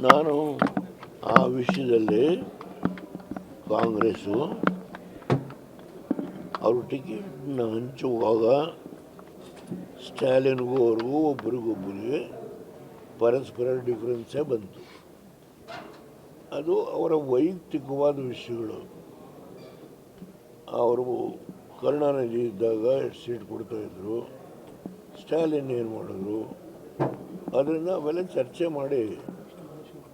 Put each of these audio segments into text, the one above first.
ನಾನು ಆ ವಿಷಯದಲ್ಲಿ ಕಾಂಗ್ರೆಸ್ಸು ಅವರು ಟಿಕೆಟ್ನ ಹಂಚುವಾಗ ಸ್ಟ್ಯಾಲಿನ್ಗೂ ಅವ್ರಿಗೂ ಒಬ್ರಿಗೊಬ್ಬರಿಗೆ ಪರಸ್ಪರ ಡಿಫ್ರೆನ್ಸೇ ಬಂತು. ಅದು ಅವರ ವೈಯಕ್ತಿಕವಾದ ವಿಷಯಗಳು. ಅವರು ಕರುಣಾನಿಧಿ ಇದ್ದಾಗ ಎಷ್ಟು ಸೀಟ್ ಕೊಡ್ತಾಯಿದ್ರು, ಸ್ಟ್ಯಾಲಿನ್ ಏನು ಮಾಡಿದ್ರು, ಅದರಿಂದ ಅವೆಲ್ಲ ಚರ್ಚೆ ಮಾಡಿ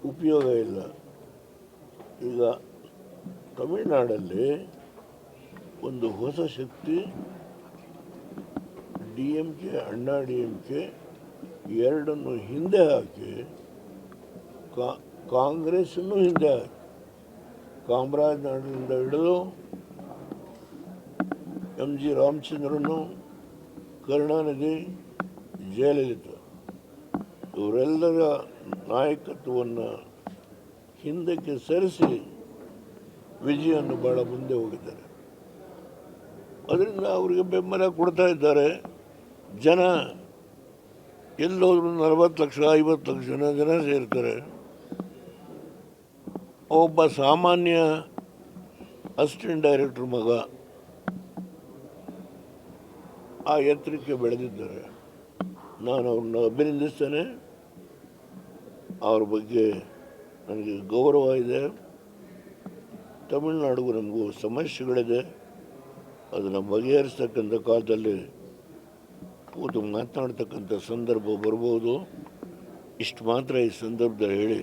ಉಪಯೋಗ ಇಲ್ಲ. ಈಗ ತಮಿಳುನಾಡಲ್ಲಿ ಒಂದು ಹೊಸ ಶಕ್ತಿ DMK ಅಣ್ಣಾ DMK ಎರಡನ್ನು ಹಿಂದೆ ಹಾಕಿ ಕಾಂಗ್ರೆಸ್ಸನ್ನು ಹಿಂದೆ ಹಾಕಿ ಕಾಮರಾಜ್ ನಾಡಿನಿಂದ ಹಿಡಿದು MG ರಾಮಚಂದ್ರನು, ಕರುಣಾನಿಧಿ, ಜಯಲಲಿತಾ ಇವರೆಲ್ಲರ ನಾಯಕತ್ವವನ್ನು ಹಿಂದಕ್ಕೆ ಸರಿಸಿ ವಿಜಯನ್ನು ಭಾಳ ಮುಂದೆ ಹೋಗಿದ್ದಾರೆ. ಅದರಿಂದ ಅವರಿಗೆ ಬೆಂಬಲ ಕೊಡ್ತಾ ಇದ್ದಾರೆ. ಜನ ಎಲ್ಲೋದ್ರೂ 40 ಲಕ್ಷ 50 ಲಕ್ಷ ಜನ ಸೇರ್ತಾರೆ. ಒಬ್ಬ ಸಾಮಾನ್ಯ ಅಸಿಸ್ಟೆಂಟ್ ಡೈರೆಕ್ಟರ್ ಮಗ ಆ ಎತ್ತರಕ್ಕೆ ಬೆಳೆದಿದ್ದಾರೆ. ನಾನು ಅವ್ರನ್ನ ಅಭಿನಂದಿಸ್ತೇನೆ. ಅವ್ರ ಬಗ್ಗೆ ನನಗೆ ಗೌರವ ಇದೆ. ತಮಿಳುನಾಡಿಗೂ ನಮಗೂ ಸಮಸ್ಯೆಗಳಿದೆ, ಅದನ್ನು ಬಗೆಹರಿಸ್ತಕ್ಕಂಥ ಕಾಲದಲ್ಲಿ ಕೂತು ಮಾತನಾಡ್ತಕ್ಕಂಥ ಸಂದರ್ಭ ಬರ್ಬೋದು. ಇಷ್ಟು ಮಾತ್ರ ಈ ಸಂದರ್ಭದಲ್ಲಿ ಹೇಳಿ